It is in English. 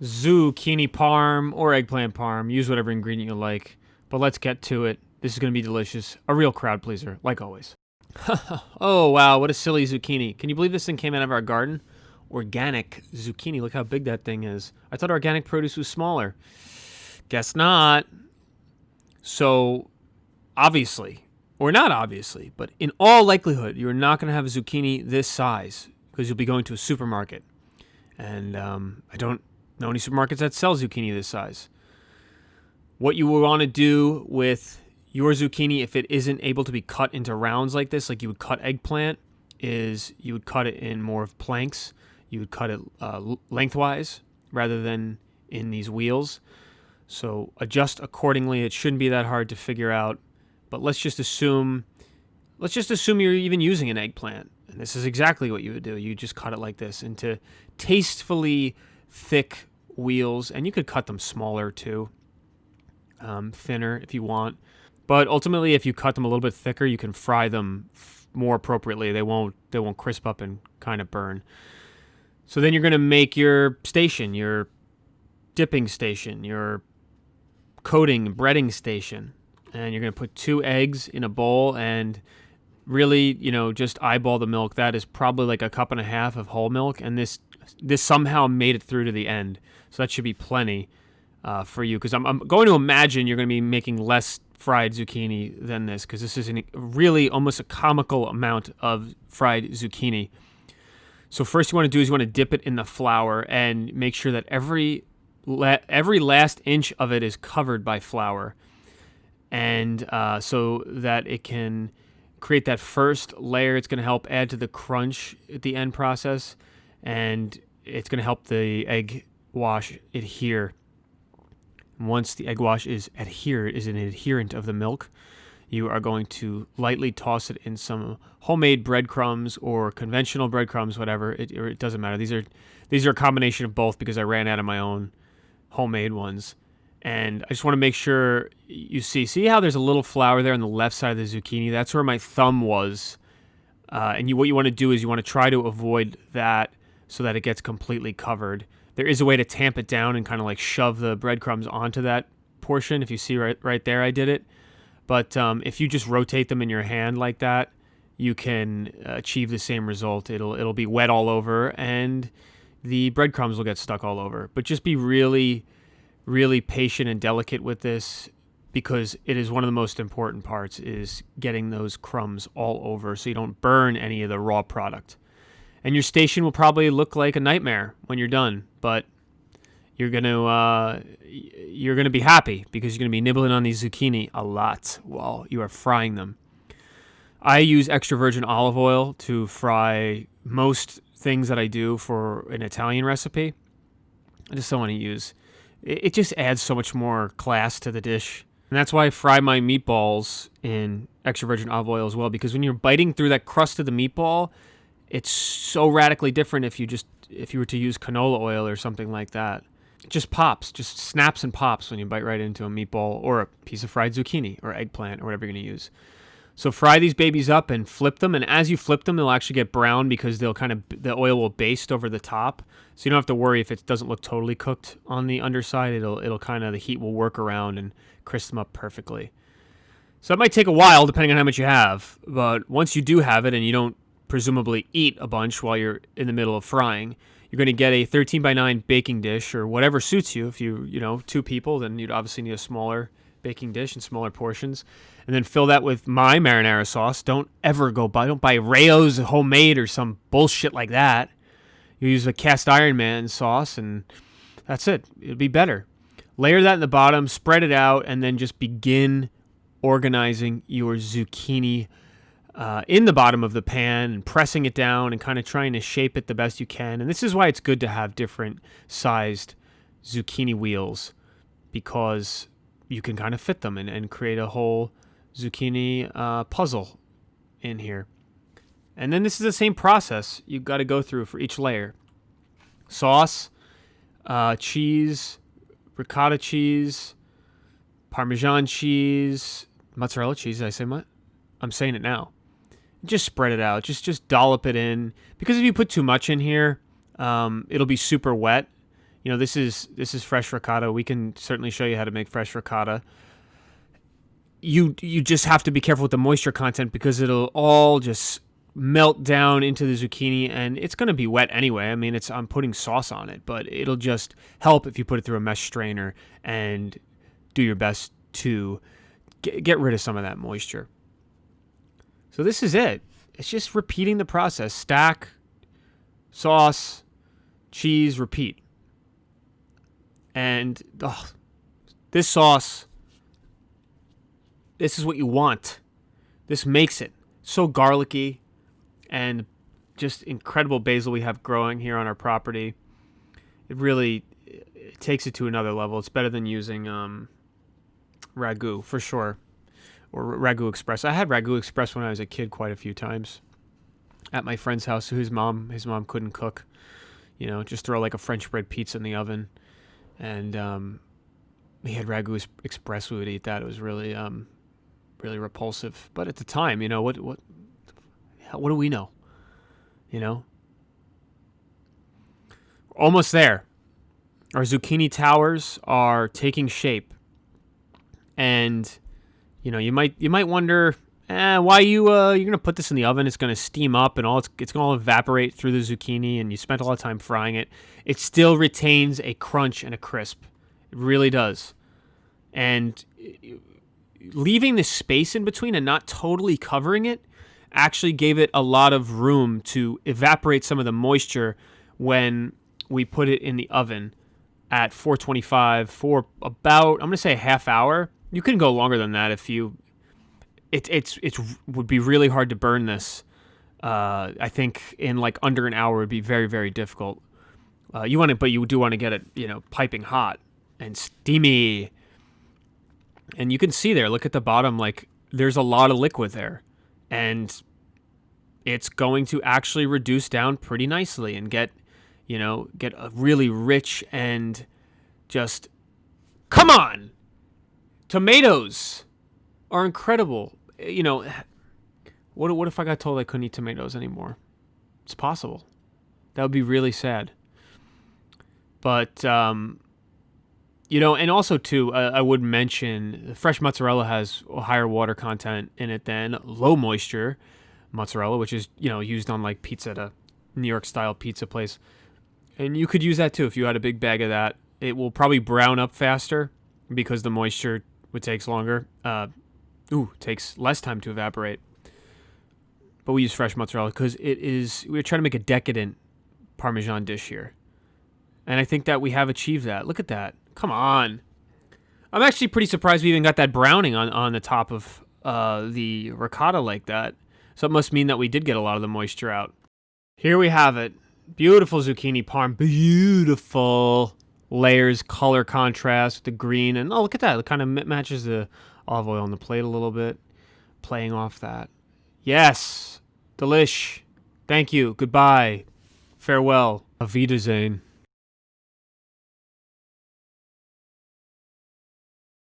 zucchini parm or eggplant parm. Use whatever ingredient you like. But let's get to it. This is going to be delicious. A real crowd pleaser, like always. Oh, wow, what a silly zucchini. Can you believe this thing came out of our garden? Organic zucchini. Look how big that thing is. I thought organic produce was smaller. Guess not. So, obviously, or not obviously, but in all likelihood, you're not going to have a zucchini this size because you'll be going to a supermarket. And I don't know any supermarkets that sell zucchini this size. What you will want to do with your zucchini, if it isn't able to be cut into rounds like this, like you would cut eggplant, is you would cut it in more of planks. You would cut it lengthwise rather than in these wheels. So adjust accordingly. It shouldn't be that hard to figure out. But let's just assume you're even using an eggplant. And this is exactly what you would do. You just cut it like this into tastefully thick wheels. And you could cut them smaller too, thinner if you want. But ultimately, if you cut them a little bit thicker, you can fry them more appropriately. They won't crisp up and kind of burn. So then you're going to make your station, your dipping station, your coating, breading station. And you're going to put 2 eggs in a bowl and really, just eyeball the milk. That is probably like a cup and a half of whole milk. And this somehow made it through to the end. So that should be plenty for you. Because I'm going to imagine you're going to be making less fried zucchini than this. Because this is really almost a comical amount of fried zucchini. So first you want to do is you want to dip it in the flour and make sure that every last inch of it is covered by flour. And so that it can create that first layer. It's going to help add to the crunch at the end process, and it's going to help the egg wash adhere. And once the egg wash is an adherent of the milk, you are going to lightly toss it in some homemade breadcrumbs or conventional breadcrumbs, whatever. It doesn't matter. These are a combination of both because I ran out of my own homemade ones. And I just want to make sure you see how there's a little flour there on the left side of the zucchini? That's where my thumb was. And what you want to do is you want to try to avoid that so that it gets completely covered. There is a way to tamp it down and kind of like shove the breadcrumbs onto that portion. If you see right there, I did it. But if you just rotate them in your hand like that, you can achieve the same result. It'll be wet all over, and the breadcrumbs will get stuck all over. But just be really, really patient and delicate with this, because it is one of the most important parts, is getting those crumbs all over so you don't burn any of the raw product. And your station will probably look like a nightmare when you're done, but you're gonna be happy because you're gonna be nibbling on these zucchini a lot while you are frying them. I use extra virgin olive oil to fry most things that I do for an Italian recipe. I just don't want to use. It just adds so much more class to the dish. And that's why I fry my meatballs in extra virgin olive oil as well, because when you're biting through that crust of the meatball, it's so radically different if you were to use canola oil or something like that. It just pops, just snaps and pops when you bite right into a meatball or a piece of fried zucchini or eggplant or whatever you're going to use. So fry these babies up and flip them, and as you flip them, they'll actually get brown because the oil will baste over the top. So you don't have to worry if it doesn't look totally cooked on the underside. It'll kind of, the heat will work around and crisp them up perfectly. So it might take a while depending on how much you have, but once you do have it and you don't presumably eat a bunch while you're in the middle of frying, you're going to get a 13 by 9 baking dish or whatever suits you. If you 2 people, then you'd obviously need a smaller baking dish and smaller portions. And then fill that with my marinara sauce. Don't buy Rayo's homemade or some bullshit like that. You use a cast iron man sauce and that's it. It'll be better. Layer that in the bottom, spread it out, and then just begin organizing your zucchini in the bottom of the pan and pressing it down and kind of trying to shape it the best you can. And this is why it's good to have different sized zucchini wheels, because you can kind of fit them and create a whole zucchini puzzle in here. And then this is the same process you've got to go through for each layer. Sauce, cheese, ricotta cheese, Parmesan cheese, mozzarella cheese. Did I say what? I'm saying it now. Just spread it out. Just dollop it in. Because if you put too much in here, it'll be super wet. This is fresh ricotta. We can certainly show you how to make fresh ricotta. You just have to be careful with the moisture content because it'll all just melt down into the zucchini, and it's going to be wet anyway. I mean, I'm putting sauce on it, but it'll just help if you put it through a mesh strainer and do your best to get rid of some of that moisture. So this is it. It's just repeating the process. Stack, sauce, cheese, repeat. And this sauce, this is what you want. This makes it so garlicky and just incredible basil we have growing here on our property. It takes it to another level. It's better than using ragu for sure, or ragu express. I had ragu express when I was a kid quite a few times at my friend's house. His mom couldn't cook. Just throw like a French bread pizza in the oven, and he had ragu express. We would eat that. It was really really repulsive. But at the time, what do we know? Almost there. Our zucchini towers are taking shape, and you might wonder why you're gonna put this in the oven. It's gonna steam up, and it's gonna evaporate through the zucchini, and you spent a lot of time frying it. It still retains a crunch and a crisp. It really does. And leaving the space in between and not totally covering it actually gave it a lot of room to evaporate some of the moisture when we put it in the oven at 425 for about, I'm going to say a half hour. You can go longer than that if you... It would be really hard to burn this. I think in like under an hour would be very, very difficult. But you do want to get it, piping hot and steamy. And you can see there, look at the bottom, like there's a lot of liquid there. And it's going to actually reduce down pretty nicely and get a really rich and just, come on! Tomatoes are incredible. What if I got told I couldn't eat tomatoes anymore? It's possible. That would be really sad. But, and also too, I would mention fresh mozzarella has a higher water content in it than low moisture mozzarella, which is, used on like pizza at a New York style pizza place. And you could use that too if you had a big bag of that. It will probably brown up faster because the moisture takes longer. Takes less time to evaporate. But we use fresh mozzarella because we're trying to make a decadent Parmesan dish here. And I think that we have achieved that. Look at that. Come on. I'm actually pretty surprised we even got that browning on the top of the ricotta like that. So it must mean that we did get a lot of the moisture out. Here we have it. Beautiful zucchini parm. Beautiful layers, color contrast with the green. And look at that. It kind of matches the olive oil on the plate a little bit. Playing off that. Yes. Delish. Thank you. Goodbye. Farewell. Auf Wiedersehen.